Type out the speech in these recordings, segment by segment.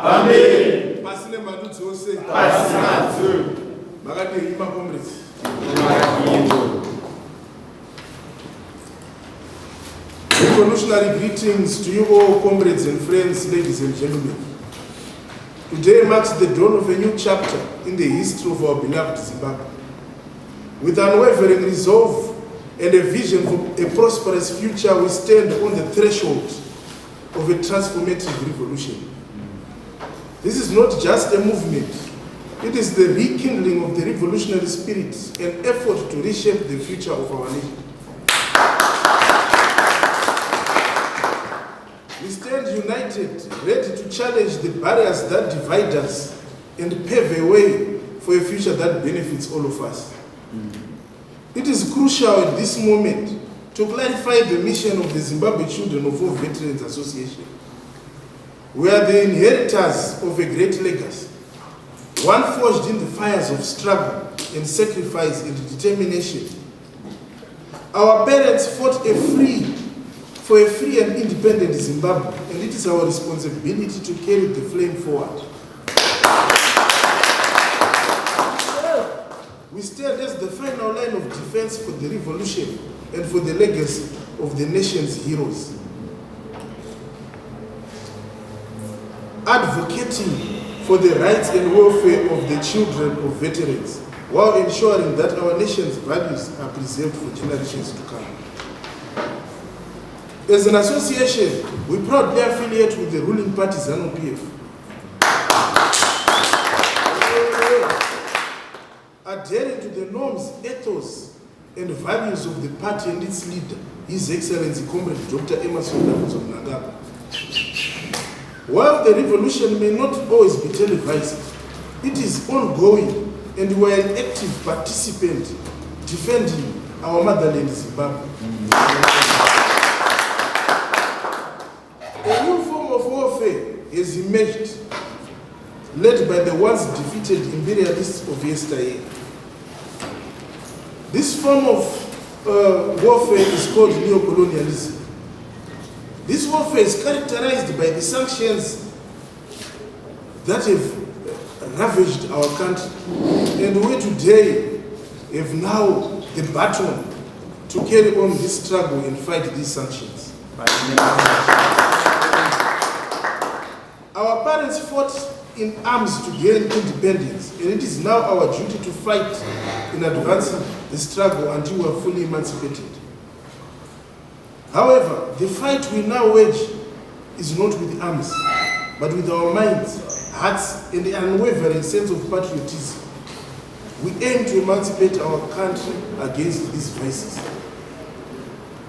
Amen. Pasine Madutsi ose. Pasine Makati ima comrades. Revolutionary greetings to you all, comrades and friends, ladies and gentlemen. Today marks the dawn of a new chapter in the history of our beloved Zimbabwe. With unwavering resolve and a vision for a prosperous future, we stand on the threshold of a transformative revolution. This is not just a movement, it is the rekindling of the revolutionary spirit and effort to reshape the future of our nation. We stand united, ready to challenge the barriers that divide us and pave a way for a future that benefits all of us. It is crucial at this moment to clarify the mission of the Zimbabwe Children of War Veterans Association. We are the inheritors of a great legacy, one forged in the fires of struggle and sacrifice and determination. Our parents fought for a free and independent Zimbabwe, and it is our responsibility to carry the flame forward. We stand as the final line of defense for the revolution and for the legacy of the nation's heroes. Advocating for the rights and welfare of the children of veterans, while ensuring that our nation's values are preserved for generations to come. As an association, we proudly affiliate with the ruling party ZANU PF. Adhering to the norms, ethos, and values of the party and its leader, His Excellency Comrade Dr. Emerson Mnangagwa. While the revolution may not always be televised, it is ongoing, and we are an active participant defending our motherland, Zimbabwe. A new form of warfare has emerged, led by the once defeated imperialists of yesteryear. This form of warfare is called neo-colonialism. This warfare is characterized by the sanctions that have ravaged our country, and we today have now the baton to carry on this struggle and fight these sanctions. Our parents fought in arms to gain independence, and it is now our duty to fight in advancing the struggle until we are fully emancipated. However, the fight we now wage is not with arms, but with our minds, hearts, and the unwavering sense of patriotism. We aim to emancipate our country against these vices.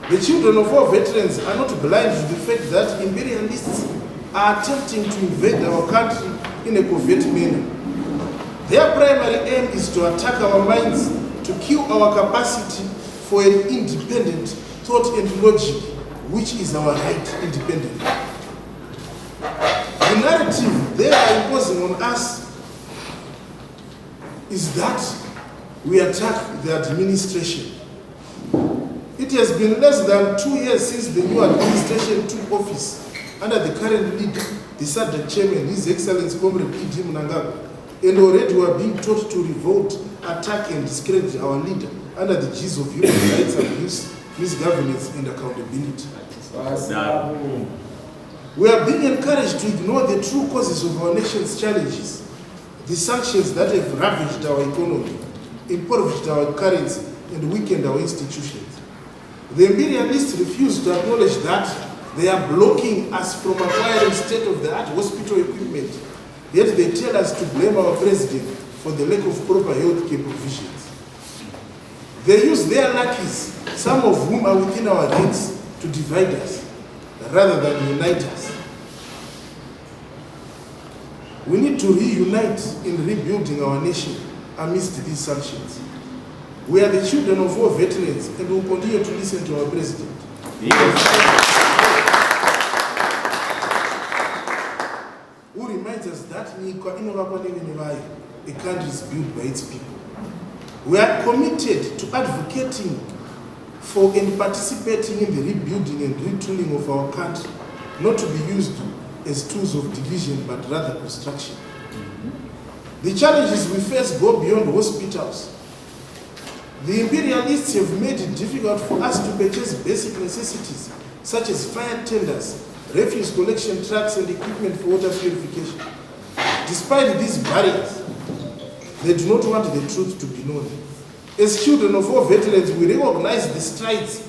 The children of our veterans are not blind to the fact that imperialists are attempting to invade our country in a covert manner. Their primary aim is to attack our minds, to kill our capacity for an independent thought and logic, which is our right independently. The narrative they are imposing on us is that we attack the administration. It has been less than 2 years since the new administration took office under the current leader, the SADC chairman, His Excellency Comrade Mnangagwa, and already we are being taught to revolt, attack, and discredit our leader under the Geza of human rights abuse, misgovernance, and accountability. We are being encouraged to ignore the true causes of our nation's challenges, the sanctions that have ravaged our economy, impoverished our currency, and weakened our institutions. The imperialists refuse to acknowledge that they are blocking us from acquiring state-of-the-art hospital equipment, yet they tell us to blame our president for the lack of proper health care provisions. They use their lackeys, some of whom are within our ranks, to divide us rather than unite us. We need to reunite in rebuilding our nation amidst these sanctions. We are the children of war veterans, and we will continue to listen to our president. Who reminds us that a country is built by its people. We are committed to advocating for and participating in the rebuilding and retooling of our country, not to be used as tools of division, but rather construction. The challenges we face go beyond hospitals. The imperialists have made it difficult for us to purchase basic necessities, such as fire tenders, refuse collection trucks, and equipment for water purification. Despite these barriers, they do not want the truth to be known. As children of war veterans, we recognize the strides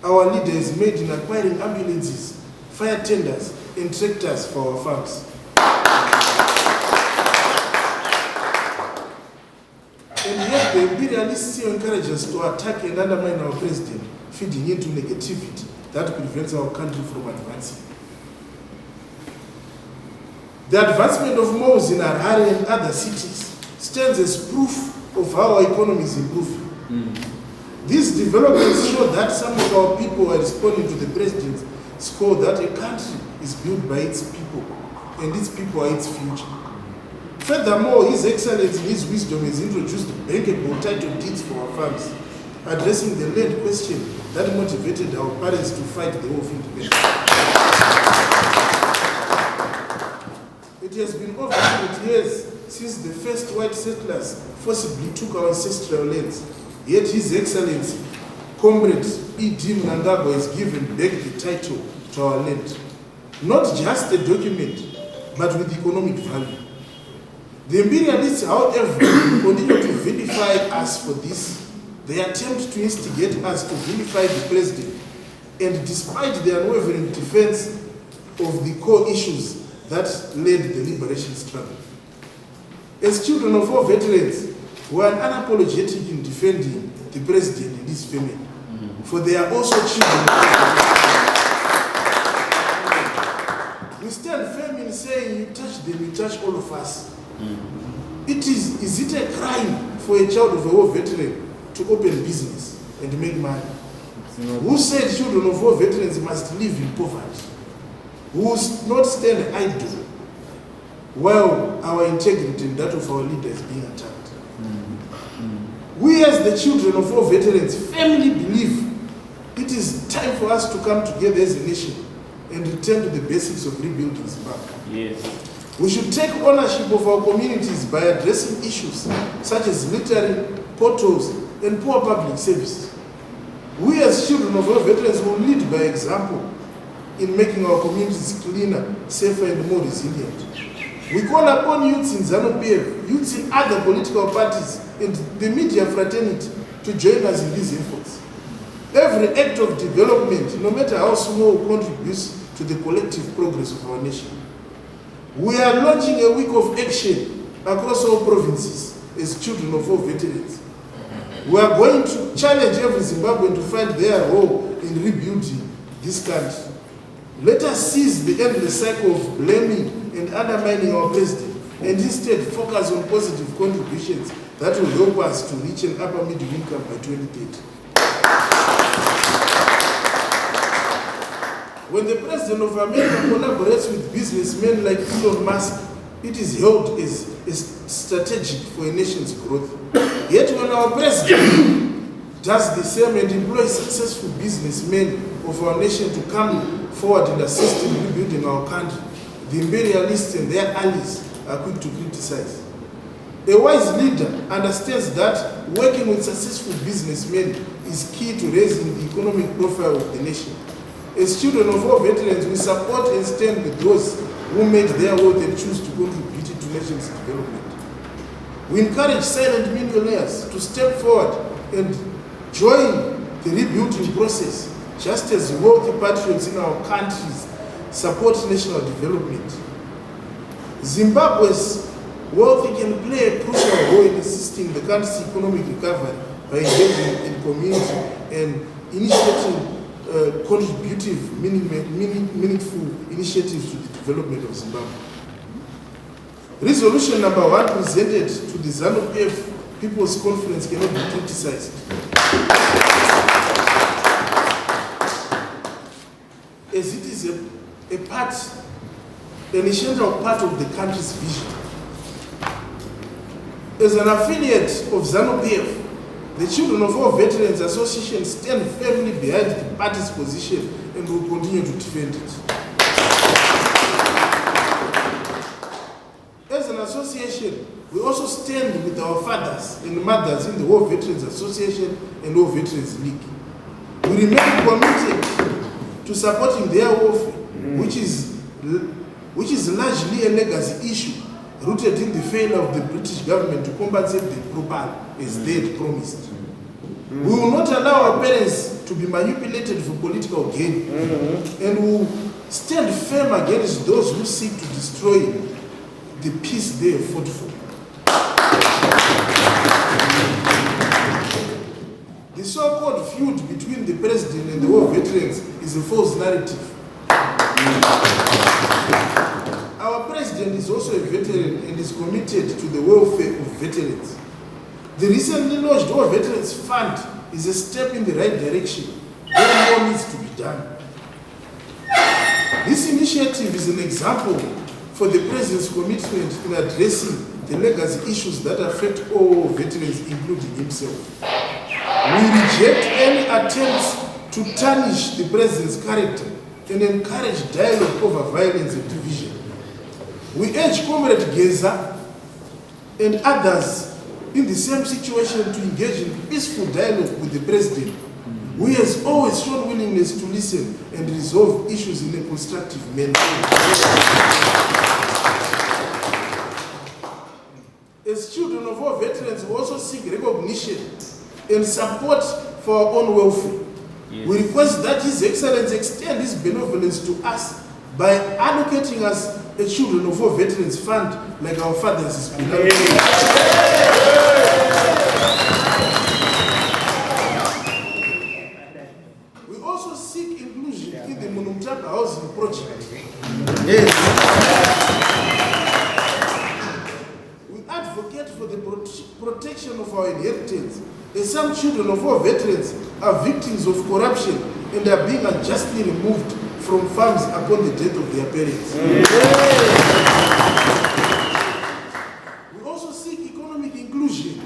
our leaders made in acquiring ambulances, fire tenders, and tractors for our farms. And yet the imperialists still encourage us to attack and undermine our president, feeding into negativity that prevents our country from advancing. The advancement of malls in Harare and other cities stands as proof of how our economy is improving. These developments show that some of our people are responding to the president's call that a country is built by its people, and its people are its future. Furthermore, His Excellency, in his wisdom, has introduced bankable title deeds for our farms, addressing the land question that motivated our parents to fight the war of independence. It has been over 100 years since the first white settlers forcibly took our ancestral lands, yet His Excellency, Comrade E.D. Mnangagwa, has given back the title to our land. Not just a document, but with economic value. The imperialists, however, continue to vilify us for this. They attempt to instigate us to vilify the president, and despite their unwavering defense of the core issues that led the liberation struggle. As children of war veterans, we are unapologetic in defending the president and his family, for they are also children of war veterans. We stand firm in saying, you touch them, you touch all of us. Is it a crime for a child of a war veteran to open business and make money? Who said children of war veterans must live in poverty? Who will not stand idle while our integrity and that of our leaders is being attacked? We as the children of war veterans firmly believe it is time for us to come together as a nation and return to the basics of rebuilding Zimbabwe. Yes. We should take ownership of our communities by addressing issues such as littering, potholes, and poor public services. We as children of our veterans will lead by example in making our communities cleaner, safer, and more resilient. We call upon youths in ZANU PF, youths in other political parties, and the media fraternity to join us in these efforts. Every act of development, no matter how small, contributes to the collective progress of our nation. We are launching a week of action across all provinces as children of all veterans. We are going to challenge every Zimbabwean to find their role in rebuilding this country. Let us seize the endless cycle of blaming and undermining our president, and instead focus on positive contributions that will help us to reach an upper middle income by 2030. When the President of America collaborates with businessmen like Elon Musk, it is held as strategic for a nation's growth. Yet when our President does the same and employs successful businessmen of our nation to come forward and assist in rebuilding our country, the imperialists and their allies are quick to criticize. A wise leader understands that working with successful businessmen is key to raising the economic profile of the nation. As children of war veterans, we support and stand with those who make their wealth and choose to contribute to nation's development. We encourage silent millionaires to step forward and join the rebuilding process, just as wealthy patriots in our countries support national development. Zimbabwe's wealth can play a crucial role in assisting the country's economic recovery by engaging in community and initiating contributive, meaningful initiatives to the development of Zimbabwe. Resolution number 1 presented to the ZANU PF People's Conference cannot be criticized. As it is an essential part of the country's vision. As an affiliate of ZANU PF, the Children of War Veterans Association stand firmly behind the party's position and will continue to defend it. Association, we also stand with our fathers and mothers in the War Veterans Association and War Veterans League. We remain committed to supporting their warfare, which is largely a legacy issue rooted in the failure of the British government to compensate the proper as they had promised. We will not allow our parents to be manipulated for political gain, and we will stand firm against those who seek to destroy the peace they have fought for. The so-called feud between the president and the war veterans is a false narrative. Our president is also a veteran and is committed to the welfare of veterans. The recently launched War Veterans Fund is a step in the right direction, but more needs to be done. This initiative is an example for the president's commitment in addressing the legacy issues that affect all veterans, including himself. We reject any attempts to tarnish the president's character and encourage dialogue over violence and division. We urge Comrade Geza and others in the same situation to engage in peaceful dialogue with the president, who has always shown willingness to listen and resolve issues in a constructive manner. As children of our veterans, we also seek recognition and support for our own welfare. Yes. We request that His Excellency extend his benevolence to us by allocating us a Children of War Veterans Fund like our fathers. We also seek inclusion in the Munumtaka housing project. Yes. We advocate for the protection of our inheritance, as some children of our veterans are victims of corruption and are being unjustly removed from farms upon the death of their parents. We also seek economic inclusion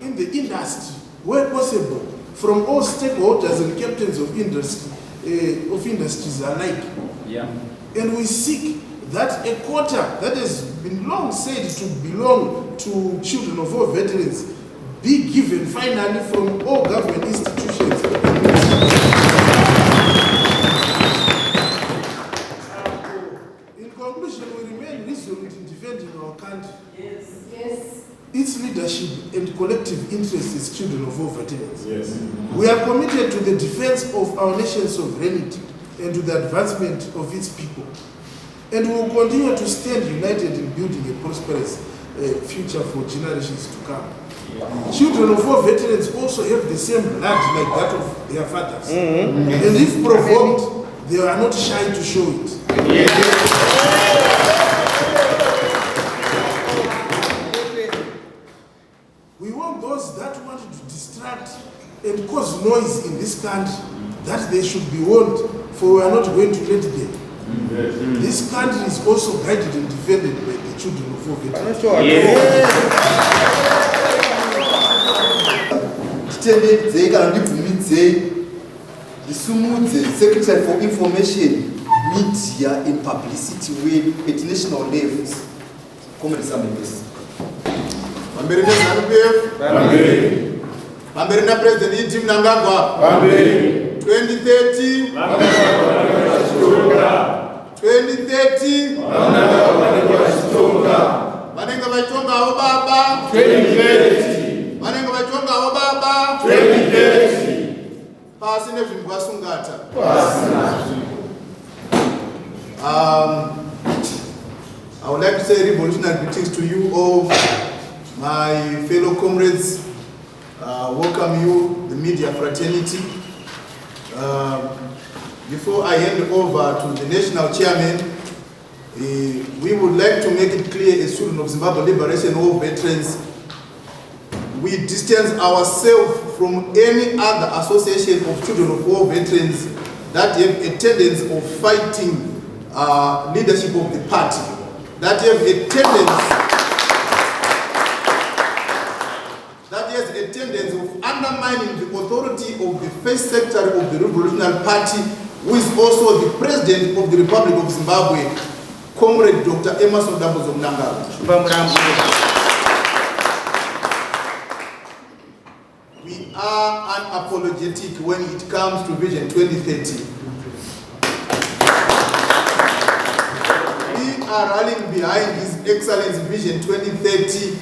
in the industry, where possible, from all stakeholders and captains of industries alike. Yeah. And we seek that a quota that has been long said to belong to children of our veterans be given finally from all government institutions. In conclusion, we remain resolute in defending our country, its leadership and collective interests as children of our veterans. Yes. We are committed to the defense of our nation's sovereignty and to the advancement of its people. And we will continue to stand united in building a prosperous future for generations to come. Children of our veterans also have the same blood like that of their fathers. And if provoked, they are not shy to show it. We want those that want to distract and cause noise in this country, that they should be warned, for we are not going to let them. This country is also guided and defended by the children of our veterans. The Secretary for Information, Media and Publicity with international levels. Comrade Samuels. America ZANU PF. America President Timba 2030. 2030. Vanenga vaitonga avo baba 2030. Vanenga vaitonga avo baba 2030. Pasi nezvinhu vasungata. I would like to say revolutionary greetings to you all, my fellow comrades. Welcome you, the media fraternity. Before I hand over to the national chairman, we would like to make it clear as children of Zimbabwe Liberation War veterans, we distance ourselves from any other association of children of war veterans that have a tendency of fighting leadership of the party, that have a tendency of undermining the authority of the first secretary of the Revolutionary Party, who is also the president of the Republic of Zimbabwe, Comrade Dr. Emerson Dambuzo Mnangagwa. We are unapologetic when it comes to Vision 2030. We are rallying behind His Excellency Vision 2030.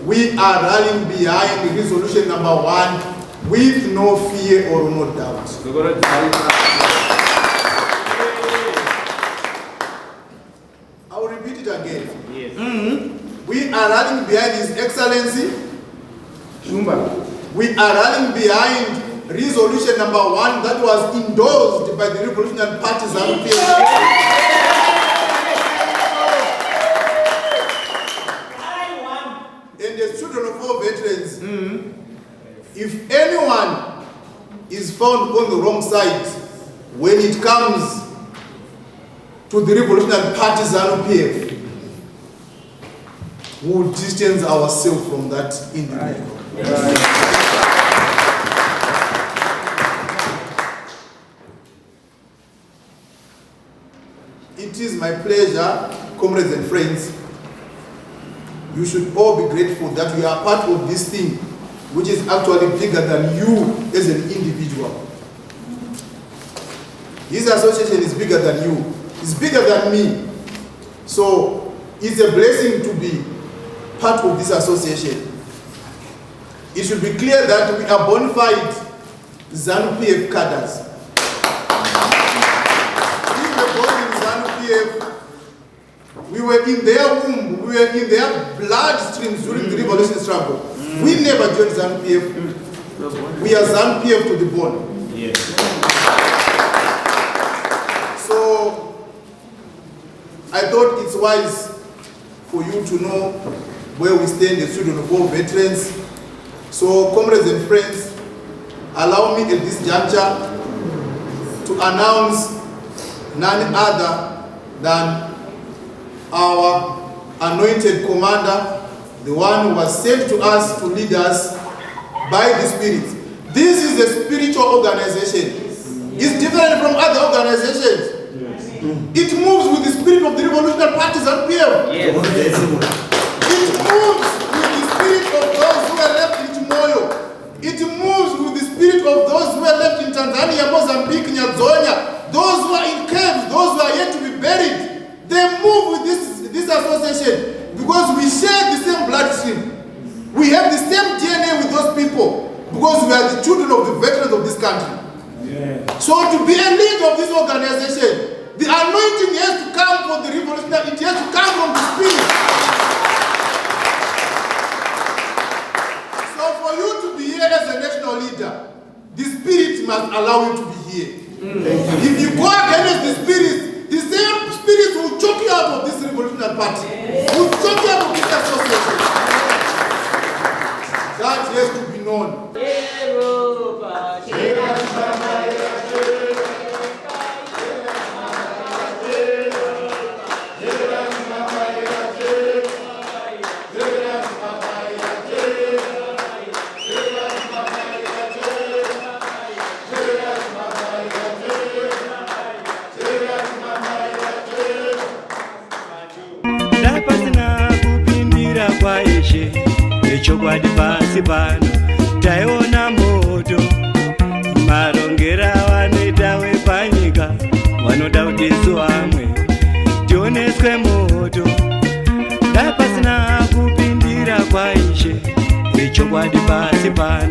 We are rallying behind resolution number 1 with no fear or no doubt. I will repeat it again. Yes. We are rallying behind His Excellency. We are rallying behind resolution number 1 that was endorsed by the Revolutionary Party ZANU PF. And as children of all veterans, if anyone is found on the wrong side when it comes to the Revolutionary Party ZANU PF, we will distance ourselves from that individual. It is my pleasure, comrades and friends. You should all be grateful that we are part of this thing, which is actually bigger than you as an individual. This association is bigger than you. It's bigger than me. So it's a blessing to be part of this association. It should be clear that we are bona fide ZANU PF cadres. We were born in ZANU PF. We were in their womb. We were in their bloodstreams during the revolution struggle. We never joined ZANU PF. We are ZANU PF to the bone. Yeah. So I thought it's wise for you to know where we stand as children of all veterans. So, comrades and friends, allow me at this juncture to announce none other than our anointed commander, the one who was sent to us to lead us by the Spirit. This is a spiritual organization. It's different from other organizations. It moves with the spirit of the Revolutionary Party ZANU PF. It moves with the spirit of those who are left in Chimoyo. It moves with the spirit of those who are left in Tanzania, Mozambique, Nyazonya, those who are in caves, those who are yet to be buried. They move with this association because we share the same bloodstream. We have the same DNA with those people because we are the children of the veterans of this country. Yeah. So to be a leader of this organization, the anointing has to come from the revolutionary, it has to come from the Spirit. So for you to be here as a national leader, the Spirit must allow you to be here. If you go against the Spirit, the same Spirit will choke you out of this revolutionary party. Will choke you out of this association. That has to be known. Chokwadi pasi pano taiona moto marongera vanoita wepanyika vanoda kutisu vamwe tioneswe moto dai pasina kupindira kwaishe chokwadi pasi pano